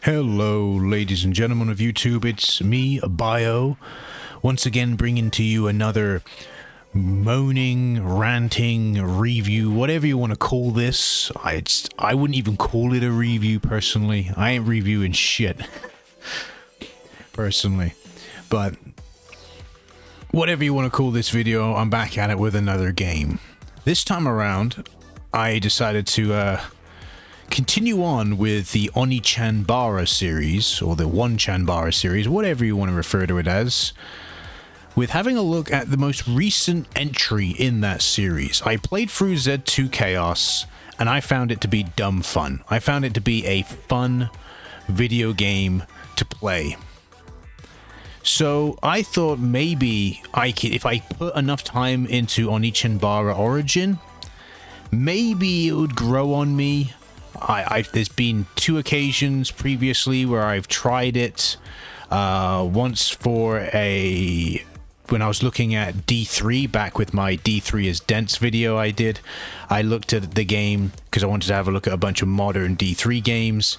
Hello, ladies and gentlemen of YouTube, it's me, Bio, once again bringing to you another moaning, ranting review, whatever you want to call this. I wouldn't even call it a review, personally. I ain't reviewing shit, personally. But whatever you want to call this video, I'm back at it with another game. This time around, I decided to, continue on with the Onee Chanbara series, or the One Chanbara series, whatever you want to refer to it as, with having a look at the most recent entry in that series. I played through Z2 Chaos, and I found it to be dumb fun. I found it to be a fun video game to play. So I thought maybe I could, if I put enough time into Onee Chanbara Origin, maybe it would grow on me. There's been two occasions previously where I've tried it. Once when I was looking at D3, back with my D3 is dense video I did. I looked at the game because I wanted to have a look at a bunch of modern D3 games,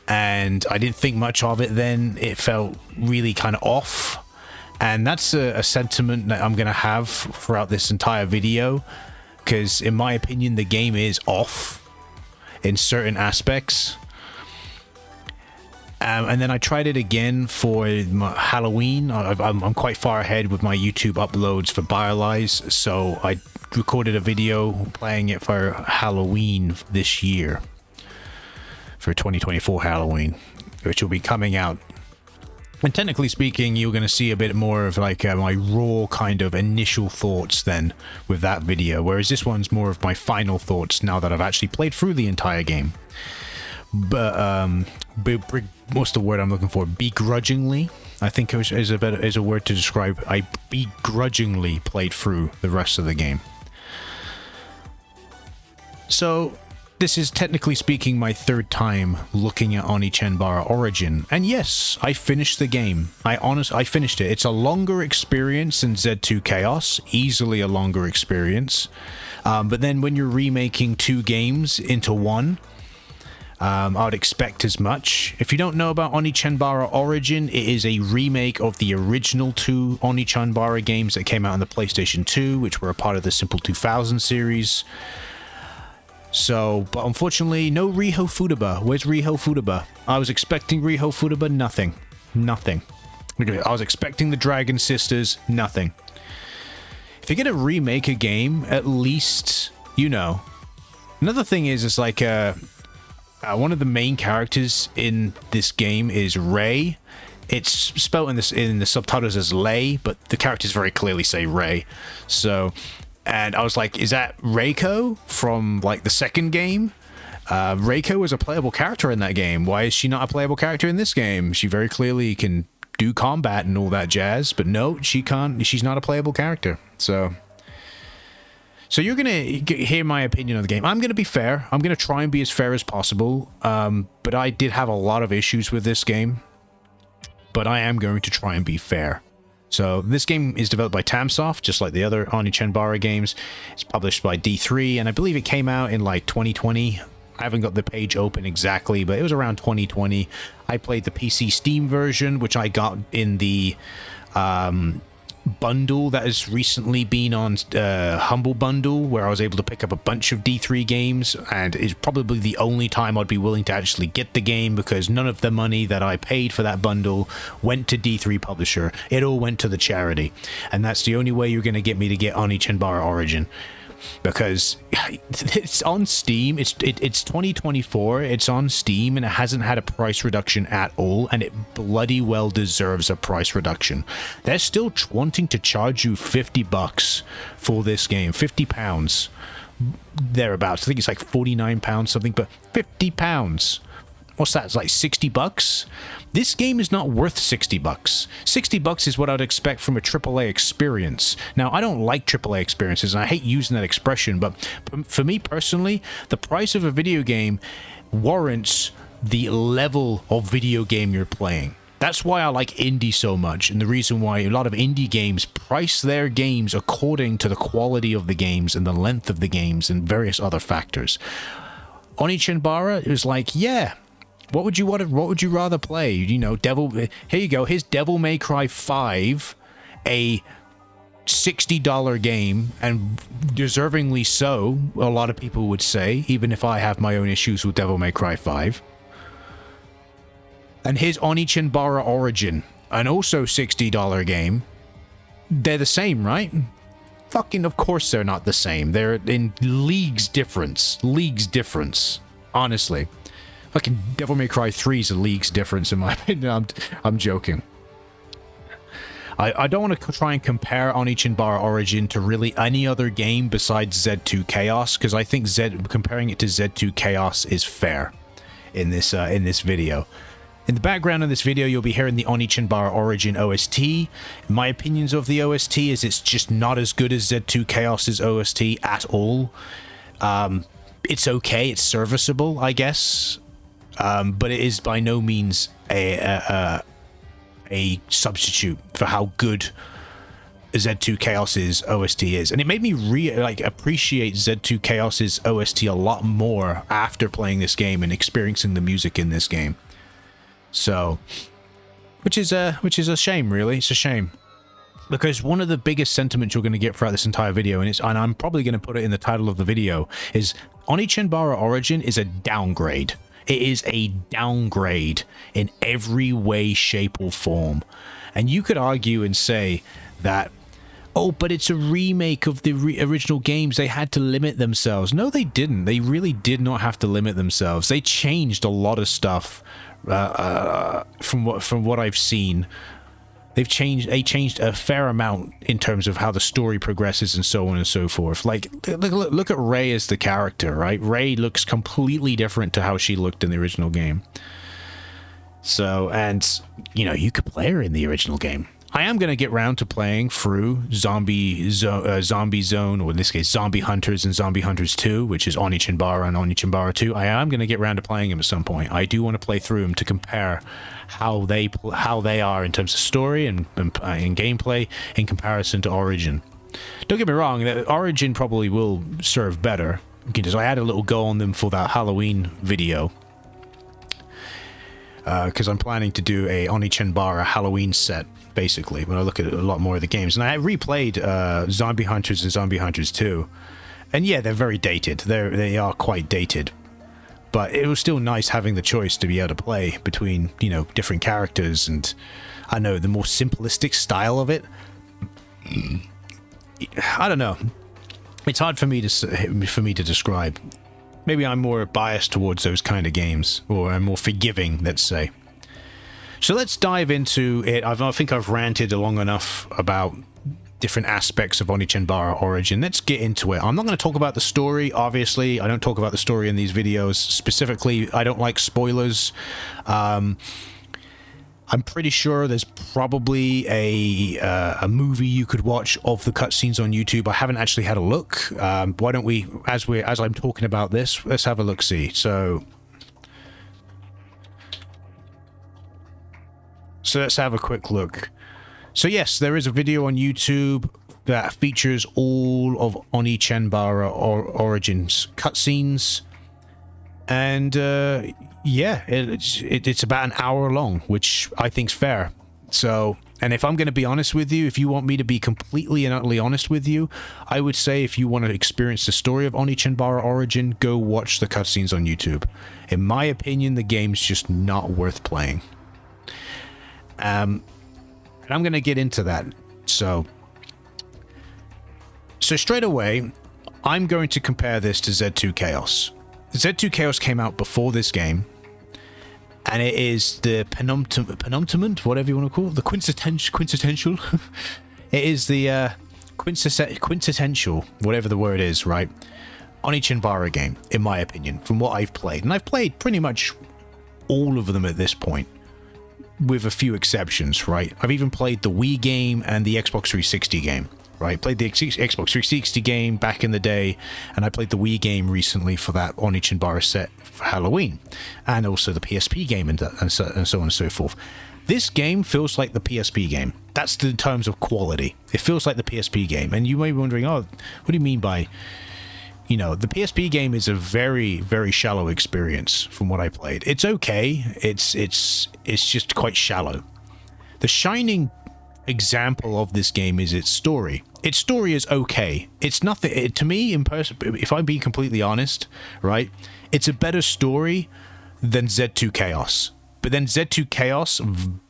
and I didn't think much of it then. It felt really kind of off, and that's a sentiment that I'm going to have throughout this entire video, because in my opinion the game is off in certain aspects. And then I tried it again for Halloween. I'm quite far ahead with my YouTube uploads for BioLies, so I recorded a video playing it for Halloween this year, for 2024 Halloween, which will be coming out. And technically speaking, you're going to see a bit more of like my raw kind of initial thoughts then with that video, whereas this one's more of my final thoughts now that I've actually played through the entire game. But what's the word I'm looking for? Begrudgingly, I think is a word to describe. I begrudgingly played through the rest of the game. So this is, technically speaking, my third time looking at Onee Chanbara Origin, and yes, I finished the game. I finished it. It's a longer experience than Z2 Chaos, easily a longer experience. But then when you're remaking two games into one, I would expect as much. If you don't know about Onee Chanbara Origin, it is a remake of the original two Onee Chanbara games that came out on the PlayStation 2, which were a part of the Simple 2000 series. So, but unfortunately, no Riho Futaba. Where's Riho Futaba? I was expecting Riho Futaba, nothing. Nothing. I was expecting the Dragon Sisters, nothing. If you're gonna remake a game, at least, you know. Another thing is, it's like, one of the main characters in this game is Ray. It's spelled in the subtitles as Lay, but the characters very clearly say Ray. So, and I was like, is that Reiko from like the second game? Reiko was a playable character in that game. Why is she not a playable character in this game? She very clearly can do combat and all that jazz, but no, she can't. She's not a playable character. So you're going to hear my opinion on the game. I'm going to be fair. I'm going to try and be as fair as possible. But I did have a lot of issues with this game. But I am going to try and be fair. So this game is developed by Tamsoft, just like the other Onee Chanbara games. It's published by D3, and I believe it came out in like 2020. I haven't got the page open exactly, but it was around 2020. I played the PC Steam version, which I got in the bundle that has recently been on Humble Bundle, where I was able to pick up a bunch of D3 games, and it's probably the only time I'd be willing to actually get the game, because none of the money that I paid for that bundle went to D3 publisher. It all went to the charity, and that's the only way you're going to get me to get Onee Chanbara Origin, because it's on Steam. It's 2024. It's on Steam, and it hasn't had a price reduction at all, and it bloody well deserves a price reduction. They're still wanting to charge you $50 for this game, £50 thereabouts. I think it's like £49 something, but £50. What's that? It's like $60. This game is not worth $60. $60 is what I'd expect from a AAA experience. Now, I don't like AAA experiences, and I hate using that expression, but for me personally, the price of a video game warrants the level of video game you're playing. That's why I like indie so much, and the reason why a lot of indie games price their games according to the quality of the games and the length of the games and various other factors. Onee Chanbara is like, yeah, What would you rather play? You know, here you go. Here's Devil May Cry 5, a $60 game, and deservingly so, a lot of people would say, even if I have my own issues with Devil May Cry 5. And here's Onee Chanbara Origin, an also $60 game. They're the same, right? Fucking of course they're not the same. They're in leagues difference. Honestly. Fucking Devil May Cry 3 is a league's difference in my opinion. I'm joking. I don't want to try and compare Onee Chanbara Origin to really any other game besides Z2 Chaos, because I think comparing it to Z2 Chaos is fair in this video. In the background of this video, you'll be hearing the Onee Chanbara Origin OST. My opinions of the OST is it's just not as good as Z2 Chaos's OST at all. It's okay, it's serviceable, I guess, but it is by no means a substitute for how good Z2 Chaos's OST is. And it made me appreciate Z2 Chaos's OST a lot more after playing this game and experiencing the music in this game. So, which is a shame, really. It's a shame, because one of the biggest sentiments you're going to get throughout this entire video, and I'm probably going to put it in the title of the video, is Onee Chanbara Origin is a downgrade. It is a downgrade in every way, shape, or form. And you could argue and say that, oh, but it's a remake of the original games. They had to limit themselves. No, they didn't. They really did not have to limit themselves. They changed a lot of stuff from what I've seen. They changed a fair amount in terms of how the story progresses and so on and so forth. Like, look at Rey as the character, right? Rey looks completely different to how she looked in the original game. So, and, you know, you could play her in the original game. I am going to get round to playing through Zombie Zone, or in this case, Zombie Hunters and Zombie Hunters 2, which is Onee Chanbara and Onee Chanbara 2. I am going to get round to playing them at some point. I do want to play through them to compare how they are in terms of story and gameplay in comparison to Origin. Don't get me wrong, that Origin probably will serve better, because I had a little go on them for that Halloween video. Because I'm planning to do a Onee Chanbara Halloween set, basically, when I look at a lot more of the games. And I replayed Zombie Hunters and Zombie Hunters 2. And yeah, they're very dated. They are quite dated. But it was still nice having the choice to be able to play between, you know, different characters. And I know the more simplistic style of it, I don't know. It's hard for me to describe. Maybe I'm more biased towards those kind of games, or I'm more forgiving, let's say. So let's dive into it. I think I've ranted long enough about different aspects of Onee Chanbara Origin. Let's get into it. I'm not going to talk about the story, obviously. I don't talk about the story in these videos. Specifically, I don't like spoilers. I'm pretty sure there's probably a movie you could watch of the cutscenes on YouTube. I haven't actually had a look. Why don't we, as I'm talking about this, let's have a look-see. So let's have a quick look. So yes, there is a video on YouTube that features all of Onee Chanbara Origin's cutscenes. And yeah, it's about an hour long, which I think's fair. So, and if I'm going to be honest with you, if you want me to be completely and utterly honest with you, I would say if you want to experience the story of Onee Chanbara Origin, go watch the cutscenes on YouTube. In my opinion, the game's just not worth playing. And I'm going to get into that. So straight away, I'm going to compare this to Z2 Chaos. Z2 Chaos came out before this game, and it is the penultimate, whatever you want to call it, the quintessential. It is the quintessential, whatever the word is, right? Onee Chanbara game, in my opinion, from what I've played. And I've played pretty much all of them at this point, with a few exceptions, right? I've even played the Wii game and the Xbox 360 game. Right, played the Xbox 360 game back in the day, and I played the Wii game recently for that Onee Chanbara set for Halloween, and also the PSP game and so on and so forth. This game feels like the PSP game. That's the terms of quality. It feels like the PSP game, and you may be wondering, oh, what do you mean by you know, the PSP game is a very, very shallow experience from what I played. It's okay. It's just quite shallow. The shining example of this game is its story. Its story is okay. It's nothing to me in person. If I'm being completely honest, right? It's a better story than Z2 Chaos. But then Z2 Chaos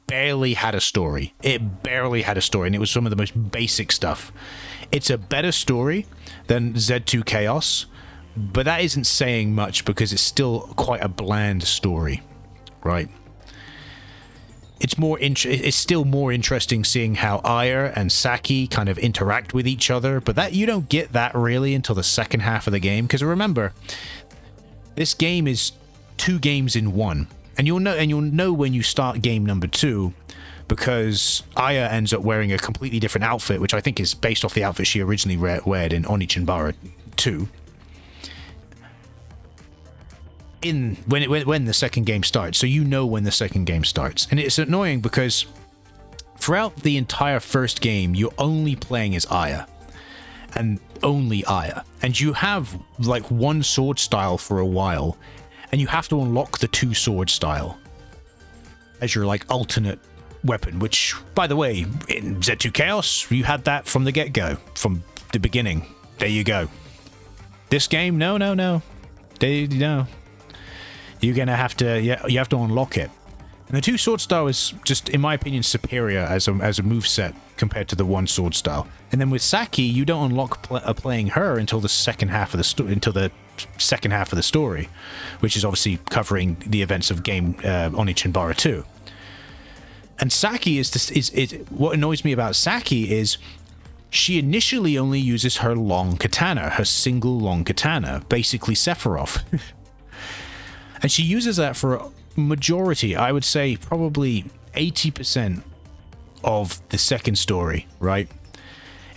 barely had a story. It barely had a story, and it was some of the most basic stuff. It's a better story than Z2 Chaos, but that isn't saying much because it's still quite a bland story, right? It's still more interesting seeing how Aya and Saki kind of interact with each other, but that you don't get that really until the second half of the game, because remember, this game is 2 games in 1, and you'll know when you start game number 2, because Aya ends up wearing a completely different outfit, which I think is based off the outfit she originally wore in Onee Chanbara 2. When the second game starts, so you know when the second game starts. And it's annoying because throughout the entire first game, you're only playing as Aya. And only Aya. And you have like one sword style for a while, and you have to unlock the 2 sword style as your like alternate weapon, which, by the way, in Z2 Chaos, you had that from the get-go, from the beginning. There you go. This game, no. You're gonna have to, you have to unlock it. And the 2 sword style is just, in my opinion, superior as a moveset compared to the 1 sword style. And then with Saki, you don't unlock playing her until the second half of the story, which is obviously covering the events of game Onee Chanbara 2. And Saki is what annoys me about Saki is she initially only uses her long katana, her single long katana, basically Sephiroth. And she uses that for a majority, I would say probably 80% of the second story, right?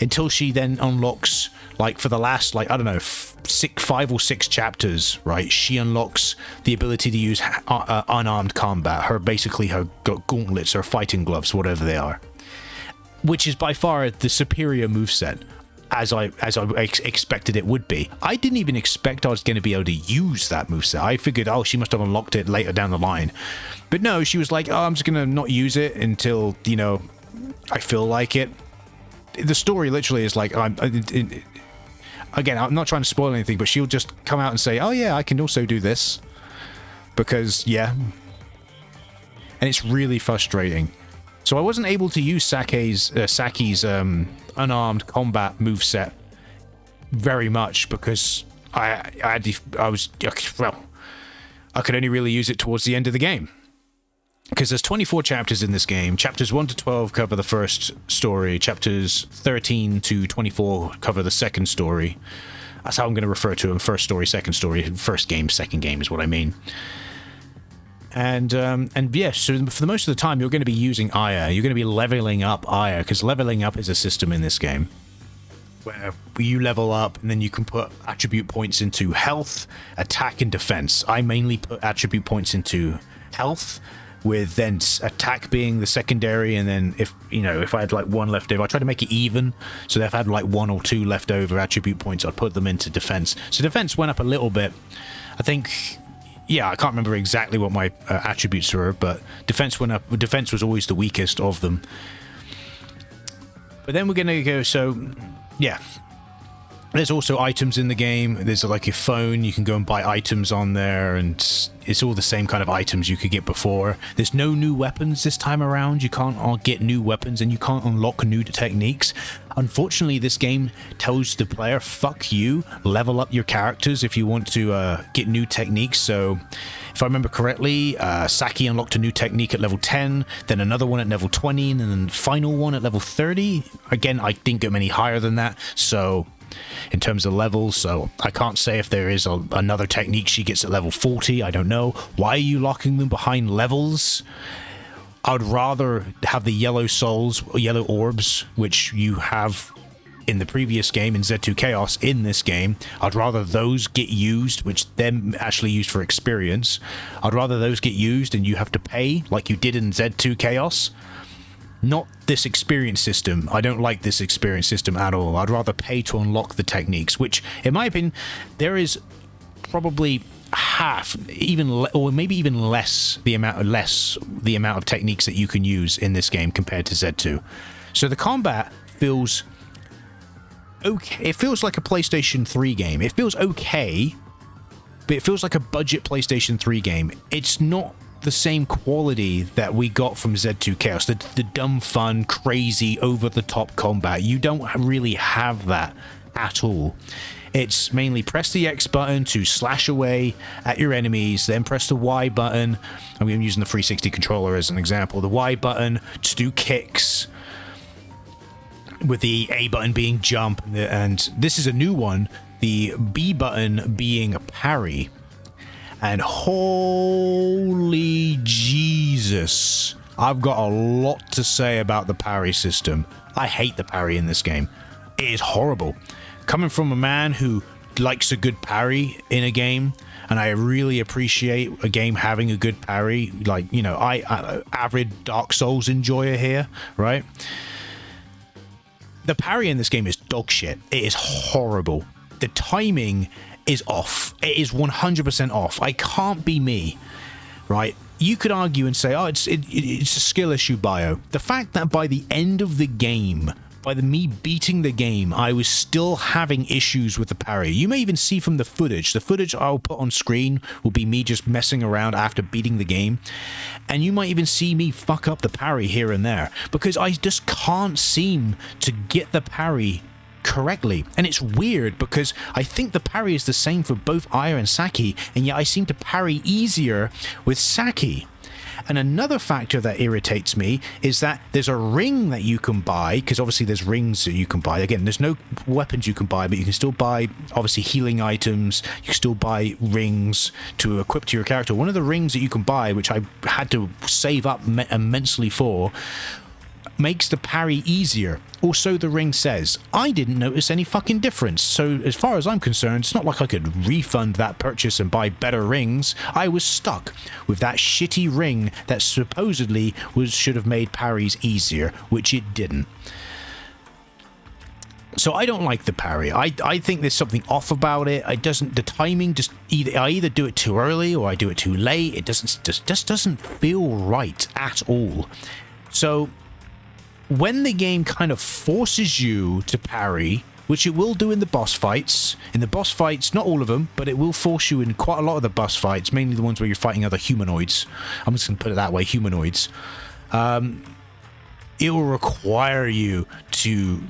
Until she then unlocks, like for the last, like, I don't know, 5 or 6 chapters, right? She unlocks the ability to use unarmed combat, her gauntlets, her fighting gloves, whatever they are. Which is by far the superior moveset. As I expected it would be. I didn't even expect I was going to be able to use that moveset. I figured, oh, she must have unlocked it later down the line. But no, she was like, oh, I'm just going to not use it until, you know, I feel like it. The story literally is like, again, I'm not trying to spoil anything, but she'll just come out and say, oh yeah, I can also do this. Because, yeah. And it's really frustrating. So I wasn't able to use Saki's unarmed combat moveset very much because I could only really use it towards the end of the game. Because there's 24 chapters in this game. Chapters 1 to 12 cover the first story. Chapters 13 to 24 cover the second story. That's how I'm going to refer to them. First story, second story. First game, second game is what I mean. And yeah, so for the most of the time, you're going to be using Aya. You're going to be leveling up Aya, because leveling up is a system in this game where you level up and then you can put attribute points into health, attack, and defense. I mainly put attribute points into health, with then attack being the secondary, and then if I had like 1 left over, I try to make it even, so if I had like 1 or 2 leftover attribute points, I'd put them into defense. So defense went up a little bit, I think. Yeah, I can't remember exactly what my attributes were, but defense went up. Defense was always the weakest of them. But then we're going to go, so, yeah. There's also items in the game. There's like your phone. You can go and buy items on there, and it's all the same kind of items you could get before. There's no new weapons this time around. You can't get new weapons, and you can't unlock new techniques. Unfortunately, this game tells the player, fuck you, level up your characters if you want to get new techniques. So, if I remember correctly, Saki unlocked a new technique at level 10, then another one at level 20, and then the final one at level 30. Again, I didn't get many higher than that, so in terms of levels, so I can't say if there is another technique she gets at level 40. I don't know. Why are you locking them behind levels? I'd rather have the yellow souls, yellow orbs, which you have in the previous game in Z2 Chaos. In this game, I'd rather those get used, which then actually used for experience. I'd rather those get used and you have to pay like you did in Z2 Chaos. Not this experience system. I don't like this experience system at all. I'd rather pay to unlock the techniques, which, in my opinion, there is probably half, or maybe even less the amount of techniques that you can use in this game compared to Z2. So the combat feels okay. It feels like a PlayStation 3 game. It feels okay, but it feels like a budget PlayStation 3 game. It's not the same quality that we got from Z2 Chaos, the dumb fun, crazy, over-the-top combat. You don't really have that at all. It's mainly press the X button to slash away at your enemies, then press the Y button. I'm using the 360 controller as an example. The Y button to do kicks, with the A button being jump, and this is a new one, the B button being parry. And holy Jesus, I've got a lot to say about the parry system. I hate the parry in this game. It is horrible. Coming from a man who likes a good parry in a game, and I really appreciate a game having a good parry, like, you know, I avid Dark Souls enjoyer here, right? The parry in this game is dog shit. It is horrible. The timing is off. It is 100% off. I can't be me, right? You could argue and say, oh, it's a skill issue, Bio. The fact that by the end of the game, me beating the game, I was still having issues with the parry. You may even see from the footage. The footage I'll put on screen will be me just messing around after beating the game. And you might even see me fuck up the parry here and there, because I just can't seem to get the parry correctly. And it's weird because I think the parry is the same for both Aya and Saki, and yet I seem to parry easier with Saki. And another factor that irritates me is that there's a ring that you can buy, because obviously there's rings that you can buy. Again, there's no weapons you can buy, but you can still buy, obviously, healing items. You can still buy rings to equip to your character. One of the rings that you can buy, which I had to save up immensely for, makes the parry easier. Also, the ring says. I didn't notice any fucking difference. So as far as I'm concerned, it's not like I could refund that purchase and buy better rings. I was stuck with that shitty ring that supposedly should have made parries easier, which it didn't. So I don't like the parry. I think there's something off about it. The timing just I either do it too early or I do it too late. It just doesn't feel right at all. So when the game kind of forces you to parry, which it will do in the boss fights, not all of them, but it will force you in quite a lot of the boss fights, mainly the ones where you're fighting other humanoids. I'm just going to put it that way, humanoids. It will require you to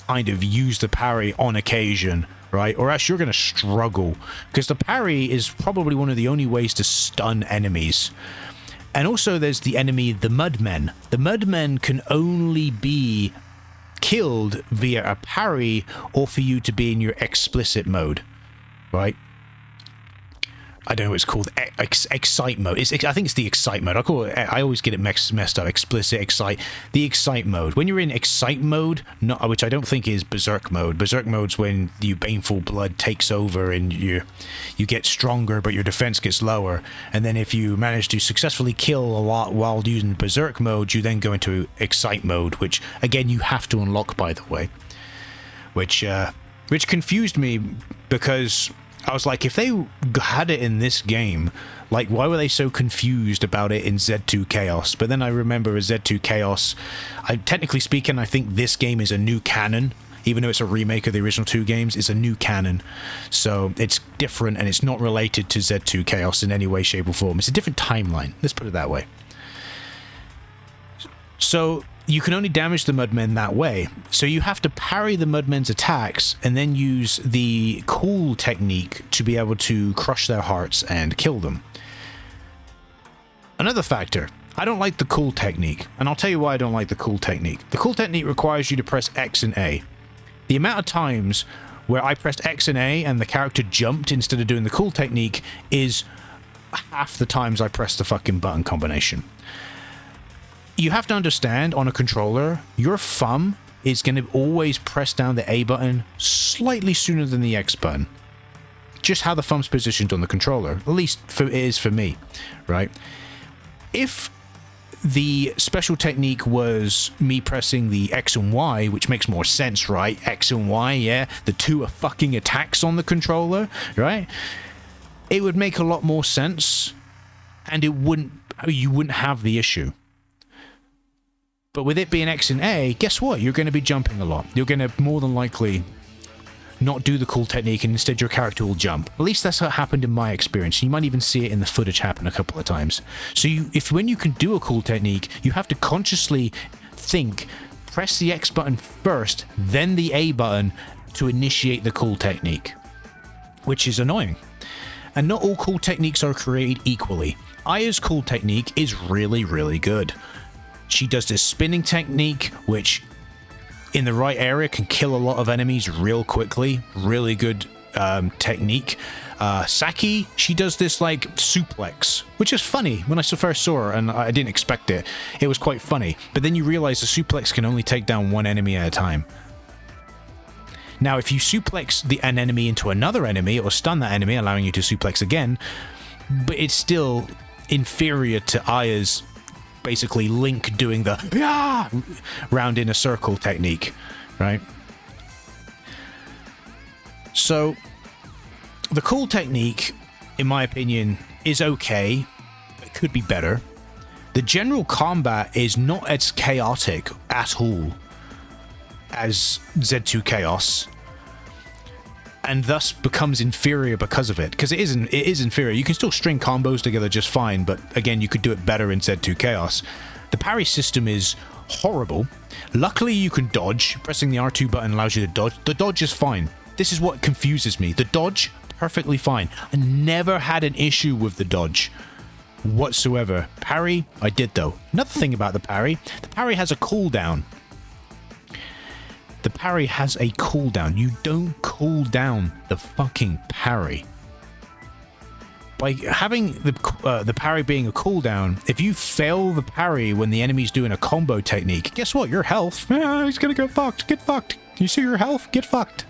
kind of use the parry on occasion, right? Or else you're going to struggle, because the parry is probably one of the only ways to stun enemies. And also there's the enemy, the Mudmen. The Mudmen can only be killed via a parry or for you to be in your explicit mode, right? I don't know what it's called, excite mode. I think it's the excite mode. I always get it messed up. Explicit, excite. The excite mode. When you're in excite mode, which I don't think is berserk mode. Berserk mode's when the baneful blood takes over and you get stronger, but your defense gets lower. And then if you manage to successfully kill a lot while using berserk mode, you then go into excite mode, which again you have to unlock, by the way. Which confused me, because I was like, if they had it in this game, like, why were they so confused about it in Z2 Chaos? But then I remember with Z2 Chaos, technically speaking, I think this game is a new canon. Even though it's a remake of the original two games, it's a new canon. So it's different, and it's not related to Z2 Chaos in any way, shape, or form. It's a different timeline. Let's put it that way. So you can only damage the Mudmen that way. So you have to parry the Mudmen's attacks and then use the cool technique to be able to crush their hearts and kill them. Another factor, I don't like the cool technique, and I'll tell you why I don't like the cool technique. The cool technique requires you to press X and A. The amount of times where I pressed X and A and the character jumped instead of doing the cool technique is half the times I pressed the fucking button combination. You have to understand, on a controller, your thumb is going to always press down the A button slightly sooner than the X button. Just how the thumb's positioned on the controller. At least it is for me, right? If the special technique was me pressing the X and Y, which makes more sense, right? X and Y, yeah. The two are fucking attacks on the controller, right? It would make a lot more sense, and you wouldn't have the issue. But with it being X and A, guess what? You're going to be jumping a lot. You're going to more than likely not do the cool technique, and instead your character will jump. At least that's what happened in my experience. You might even see it in the footage happen a couple of times. So when you can do a cool technique, you have to consciously think, press the X button first, then the A button to initiate the cool technique, which is annoying. And not all cool techniques are created equally. Aya's cool technique is really, really good. She does this spinning technique, which in the right area can kill a lot of enemies real quickly. Really good technique. Saki, she does this like suplex, which is funny. When I first saw her, and I didn't expect it, it was quite funny. But then you realize the suplex can only take down one enemy at a time. Now, if you suplex an enemy into another enemy, it will stun that enemy, allowing you to suplex again. But it's still inferior to Aya's basically Link doing the round in a circle technique, right? So the cool technique, in my opinion, is okay. It could be better. The general combat is not as chaotic at all as Z2 Chaos, and thus becomes inferior because of it. Because it is inferior. You can still string combos together just fine, but again, you could do it better in Z2 Chaos. The parry system is horrible. Luckily, you can dodge. Pressing the R2 button allows you to dodge. The dodge is fine. This is what confuses me. The dodge, perfectly fine. I never had an issue with the dodge whatsoever. Parry, I did though. Another thing about the parry has a cooldown. The parry has a cooldown. You don't cool down the fucking parry. By having the parry being a cooldown, if you fail the parry when the enemy's doing a combo technique, guess what? Your health, he's gonna go fucked. Get fucked. You see your health? Get fucked.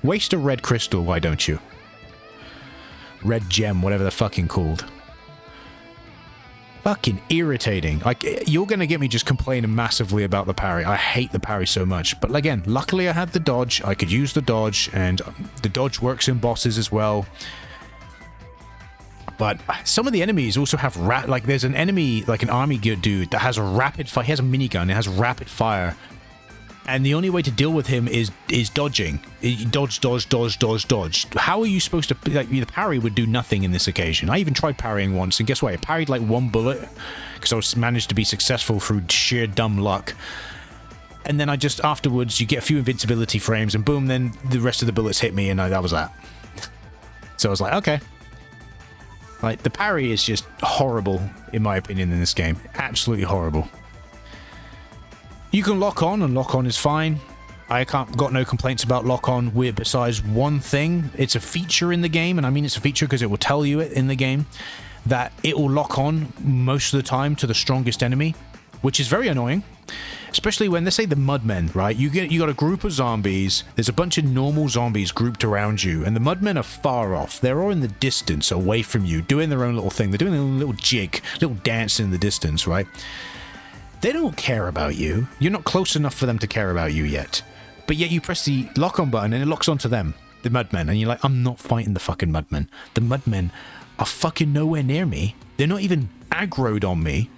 Waste a red crystal, why don't you? Red gem, whatever they're fucking called. Fucking irritating. Like, you're gonna get me just complaining massively about the parry. I hate the parry so much. But again, luckily I had the dodge. I could use the dodge, and the dodge works in bosses as well. But some of the enemies also have like there's an enemy, like an army gear dude that has a rapid fire. He has a minigun. It has rapid fire. And the only way to deal with him is dodging. Dodge, dodge, dodge, dodge, dodge. How are you supposed to... Like, the parry would do nothing in this occasion. I even tried parrying once, and guess what? I parried like one bullet, because I managed to be successful through sheer dumb luck. And then I just, afterwards, you get a few invincibility frames, and boom, then the rest of the bullets hit me, and that was that. So I was like, okay. Like, the parry is just horrible, in my opinion, in this game. Absolutely horrible. You can lock on, and lock on is fine. I got no complaints about lock on, besides one thing. It's a feature in the game, and I mean it's a feature because it will tell you it in the game, that it will lock on most of the time to the strongest enemy, which is very annoying. Especially when, let's say, the Mudmen, right? You got a group of zombies, there's a bunch of normal zombies grouped around you, and the Mudmen are far off. They're all in the distance, away from you, doing their own little thing. They're doing a little jig, little dance in the distance, right? They don't care about you. You're not close enough for them to care about you yet. But yet you press the lock-on button and it locks onto them, the Mudmen, and you're like, I'm not fighting the fucking Mudmen. The Mudmen are fucking nowhere near me. They're not even aggroed on me.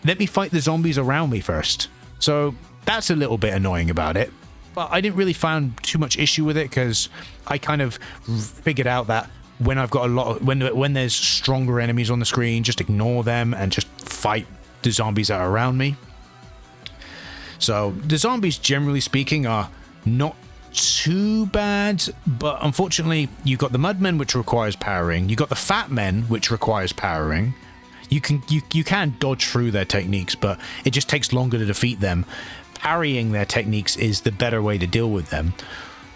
Let me fight the zombies around me first. So that's a little bit annoying about it. But I didn't really find too much issue with it, because I kind of figured out that when I've got a lot of, when there's stronger enemies on the screen, just ignore them and just fight the zombies that are around me. So the zombies, generally speaking, are not too bad, but unfortunately you've got the Mudmen, which requires powering. You've got the Fat Men, which requires powering. You can dodge through their techniques, but it just takes longer to defeat them. Parrying their techniques is the better way to deal with them.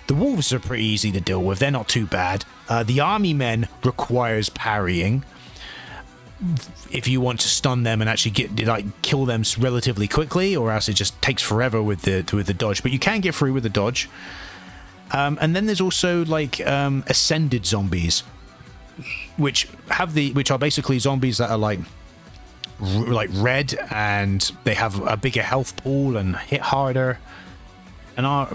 The Wolves are pretty easy to deal with. They're not too bad. The Army Men requires parrying if you want to stun them and actually kill them relatively quickly, or else it just takes forever with the dodge. But you can get through with the dodge. And then there's also like ascended zombies, which are basically zombies that are like like red, and they have a bigger health pool and hit harder, and are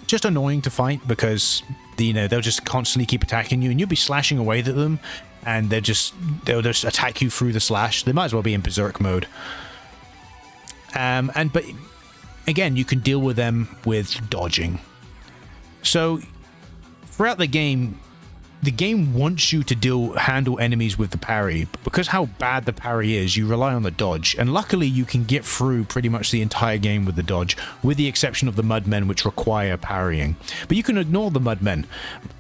just annoying to fight because they'll just constantly keep attacking you, and you'll be slashing away at them, and they'll just attack you through the slash. They might as well be in berserk mode. But again, you can deal with them with dodging. So throughout the game wants you to handle enemies with the parry, but because how bad the parry is, you rely on the dodge, and luckily you can get through pretty much the entire game with the dodge, with the exception of the mudmen, which require parrying. But you can ignore the mudmen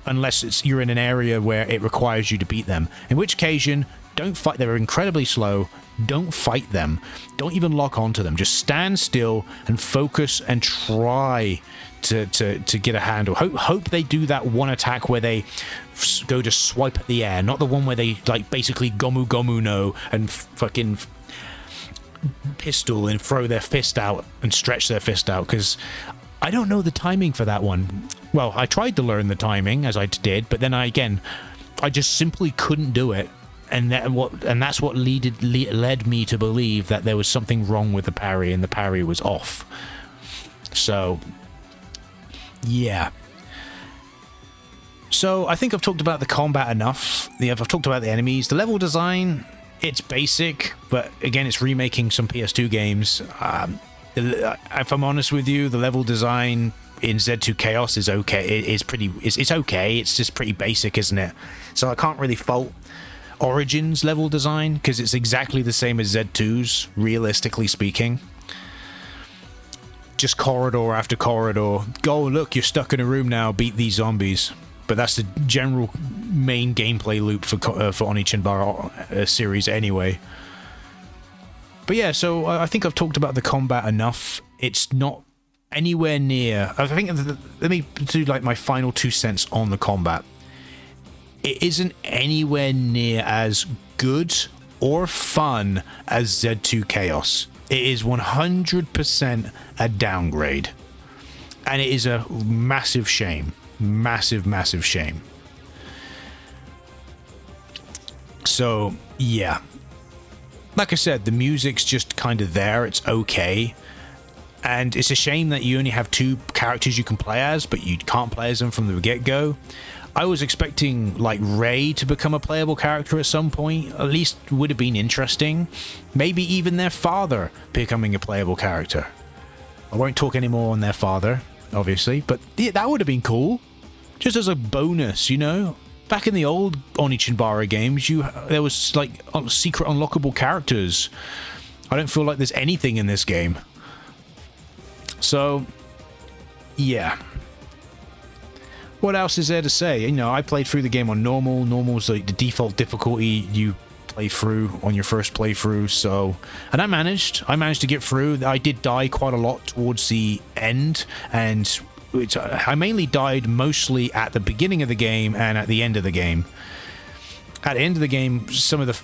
unless you're in an area where it requires you to beat them, in which occasion don't fight. They're incredibly slow. Don't fight them. Don't even lock onto them. Just stand still and focus and try to get a handle. Hope they do that one attack where they go to swipe at the air, not the one where they like basically gomu gomu no and fucking pistol and throw their fist out and stretch their fist out, because I don't know the timing for that one. Well, I tried to learn the timing as I did, but then I just simply couldn't do it. And that's what led me to believe that there was something wrong with the parry, and the parry was off. So, yeah. So, I think I've talked about the combat enough. I've talked about the enemies. The level design, it's basic, but again, it's remaking some PS2 games. If I'm honest with you, the level design in Z2 Chaos is okay. It's okay. It's just pretty basic, isn't it? So, I can't really fault Origins level design, because it's exactly the same as Z2's, realistically speaking. Just corridor after corridor. Go, look, you're stuck in a room now, beat these zombies. But that's the general main gameplay loop for Onee Chanbara series anyway. But yeah, so I think I've talked about the combat enough. It's not anywhere near... I think, let me do like my final 2 cents on the combat. It isn't anywhere near as good or fun as Z2 Chaos. It is 100% a downgrade. And it is a massive shame. Massive, massive shame. So, yeah. Like I said, the music's just kind of there. It's okay. And it's a shame that you only have 2 characters you can play as, but you can't play as them from the get-go. I was expecting, like, Ray to become a playable character at some point. At least would have been interesting. Maybe even their father becoming a playable character. I won't talk anymore on their father, obviously, but yeah, that would have been cool. Just as a bonus, Back in the old Onee Chanbara games, there was, like, secret unlockable characters. I don't feel like there's anything in this game. So, yeah. What else is there to say? I played through the game on normal. Normal's like the default difficulty you play through on your first playthrough. So, and I managed to get through. I did die quite a lot towards the end, and I mainly died mostly at the beginning of the game and at the end of the game. At the end of the game, some of the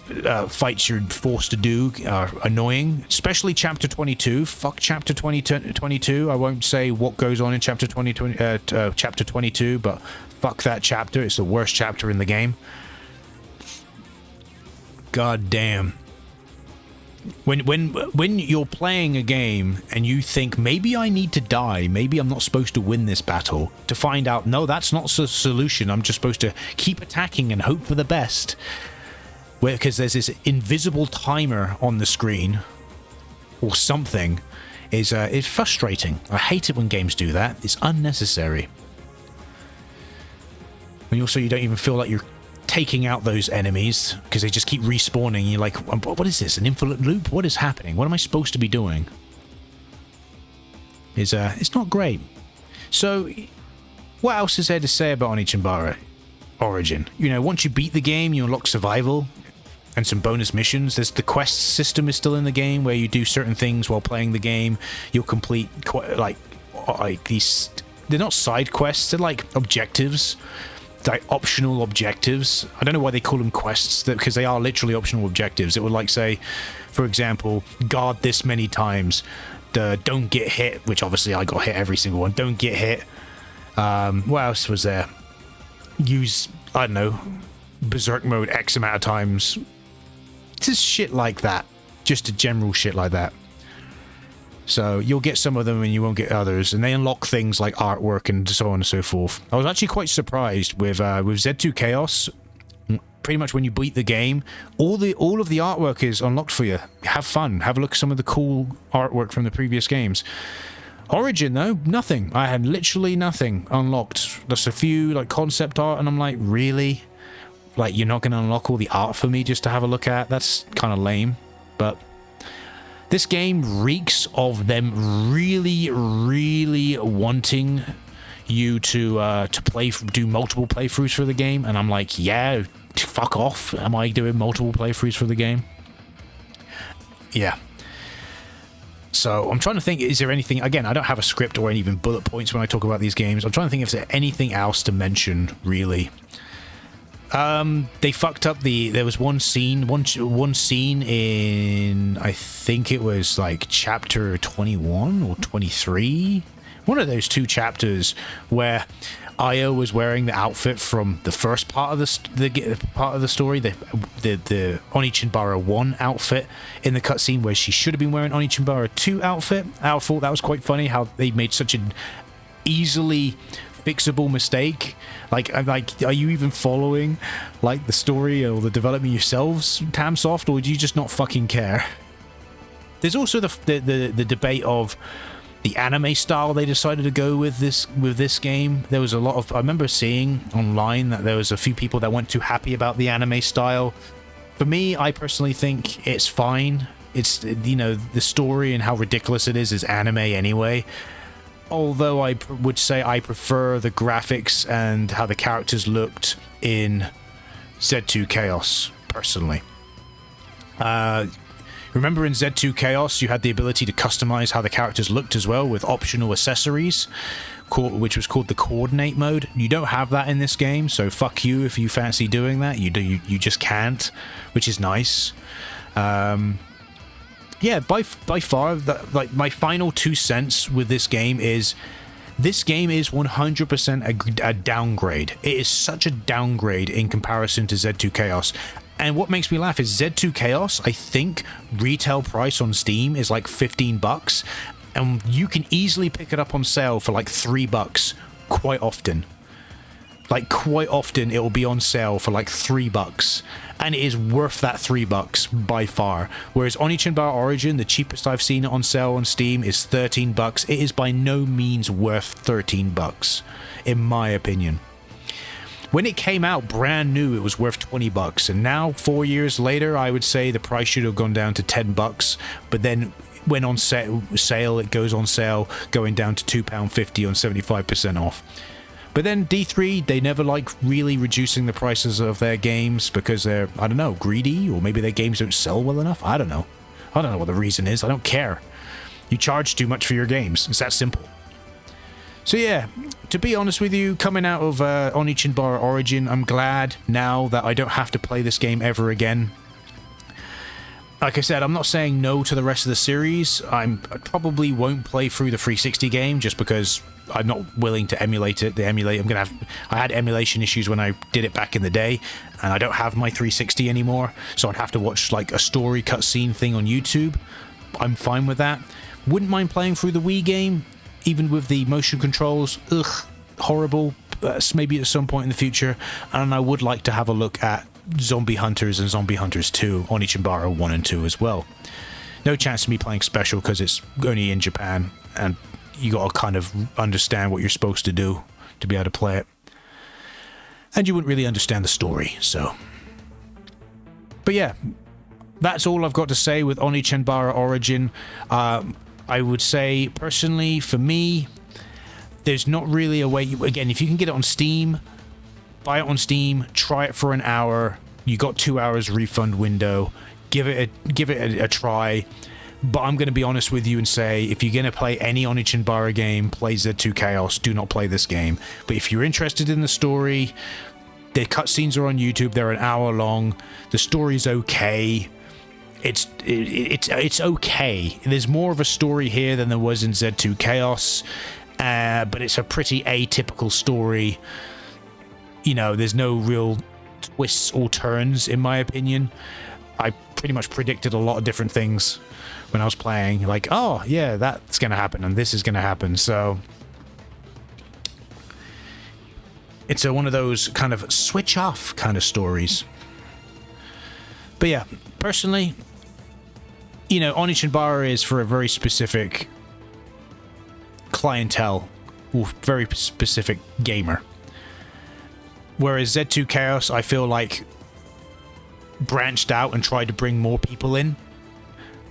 fights you're forced to do are annoying, especially Chapter 22. Fuck Chapter 22. I won't say what goes on in Chapter 22, but fuck that chapter. It's the worst chapter in the game. God damn. When you're playing a game and you think, maybe I need to die, maybe I'm not supposed to win this battle, to find out, no, that's not the solution, I'm just supposed to keep attacking and hope for the best, because there's this invisible timer on the screen, or something, is frustrating. I hate it when games do that. It's unnecessary. And also, you don't even feel like you're taking out those enemies because they just keep respawning. You're like, what is this, an infinite loop? What is happening? What am I supposed to be doing? It's not great. So what else is there to say about Onee Chanbara Origin? Once you beat the game, you unlock survival and some bonus missions. There's the quest system is still in the game, where you do certain things while playing the game. You'll complete like these, they're not side quests, they're like objectives, like optional objectives. I don't know why they call them quests, because they are literally optional objectives. It would like say, for example, guard this many times, the don't get hit, which obviously I got hit every single one. Don't get hit. What else was there? Use, I don't know, berserk mode X amount of times. Just shit like that. Just a general shit like that. So you'll get some of them and you won't get others, and they unlock things like artwork and so on and so forth. I was actually quite surprised with Z2 Chaos. Pretty much when you beat the game, all of the artwork is unlocked for you. Have fun. Have a look at some of the cool artwork from the previous games. Origin though, nothing. I had literally nothing unlocked. Just a few like concept art, and I'm like, really? Like, you're not going to unlock all the art for me just to have a look at? That's kind of lame. But this game reeks of them really, really wanting you to do multiple playthroughs for the game, and I'm like, yeah, fuck off. Am I doing multiple playthroughs for the game? Yeah. So I'm trying to think, is there anything, again, I don't have a script or any even bullet points when I talk about these games. I'm trying to think if there's anything else to mention, really. They fucked up there was one scene in, I think it was like chapter 21 or 23, one of those two chapters, where Io was wearing the outfit from the first part of the story, the Onee Chanbara 1 outfit in the cutscene, where she should have been wearing Onee Chanbara 2 outfit. I thought that was quite funny how they made such an easily fixable mistake. Like, are you even following like the story or the development yourselves, Tamsoft, or do you just not fucking care? There's also the debate of the anime style they decided to go with this game. There was a lot of, I remember seeing online that there was a few people that weren't too happy about the anime style. For me, I personally think it's fine. It's, you know, the story and how ridiculous it is anime anyway. Although I would say I prefer the graphics and how the characters looked in Z2 Chaos, personally. Remember in Z2 Chaos, you had the ability to customize how the characters looked as well with optional accessories, which was called the coordinate mode. You don't have that in this game, so fuck you if you fancy doing that. You just can't, which is nice. Yeah, by far, like my final 2 cents with this game is 100% a downgrade. It is such a downgrade in comparison to Z2 Chaos. And what makes me laugh is Z2 Chaos, I think, retail price on Steam is like $15, and you can easily pick it up on sale for like $3 quite often. Like, quite often it will be on sale for like $3, and it is worth that $3 by far. Whereas Onee Chanbara Origin, the cheapest I've seen it on sale on Steam, is $13. It is by no means worth $13, in my opinion. When it came out brand new, it was worth $20, and now 4 years later, I would say the price should have gone down to $10. But then when on sale, it goes on sale, going down to £2.50 on 75% off. But then D3, they never like really reducing the prices of their games because they're, I don't know, greedy, or maybe their games don't sell well enough. I don't know. I don't know what the reason is. I don't care. You charge too much for your games. It's that simple. So yeah, to be honest with you, coming out of Onee Chanbara Origin, I'm glad now that I don't have to play this game ever again. Like I said, I'm not saying no to the rest of the series. I probably won't play through the 360 game just because I'm not willing to emulate it. I had emulation issues when I did it back in the day, and I don't have my 360 anymore, so I'd have to watch like a story cutscene thing on YouTube. I'm fine with that. Wouldn't mind playing through the Wii game, even with the motion controls. Ugh, horrible. Maybe at some point in the future. And I would like to have a look at Zombie Hunters and Zombie Hunters 2, Onee Chanbara 1 and 2 as well. No chance of me playing special because it's only in Japan, and you gotta kind of understand what you're supposed to do to be able to play it. And you wouldn't really understand the story, so. But yeah, that's all I've got to say with Onee Chanbara Origin. I would say, personally, for me, there's not really a way. Again, if you can get it on Steam, buy it on Steam, try it for an hour. You got 2 hours refund window. Give it a try. But I'm going to be honest with you and say, if you're going to play any Onee Chanbara game, play Z2 Chaos. Do not play this game. But if you're interested in the story, the cutscenes are on YouTube. They're an hour long. The story's okay. It's okay. There's more of a story here than there was in Z2 Chaos, but it's a pretty atypical story. You know, there's no real twists or turns, in my opinion. I pretty much predicted a lot of different things when I was playing. Like, oh, yeah, that's going to happen, and this is going to happen. So it's one of those kind of switch off kind of stories. But yeah, personally, you know, Onee Chanbara is for a very specific clientele, or very specific gamer. Whereas Z2 Chaos, I feel like, branched out and tried to bring more people in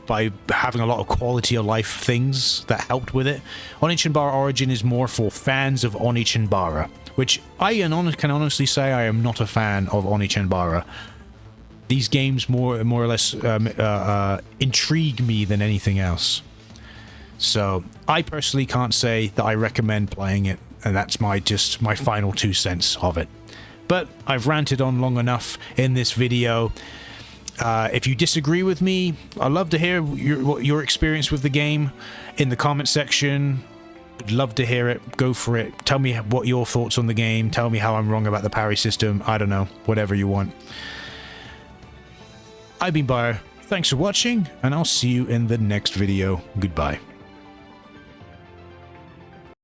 by having a lot of quality of life things that helped with it. Onee Chanbara Origin is more for fans of Onee Chanbara, which I can honestly say I am not a fan of Onee Chanbara. These games more or less intrigue me than anything else. So I personally can't say that I recommend playing it, and that's just my final 2 cents of it. But I've ranted on long enough in this video. If you disagree with me, I'd love to hear your experience with the game in the comment section. Would love to hear it. Go for it. Tell me what your thoughts on the game. Tell me how I'm wrong about the parry system. I don't know. Whatever you want. I've been Bio. Thanks for watching, and I'll see you in the next video. Goodbye.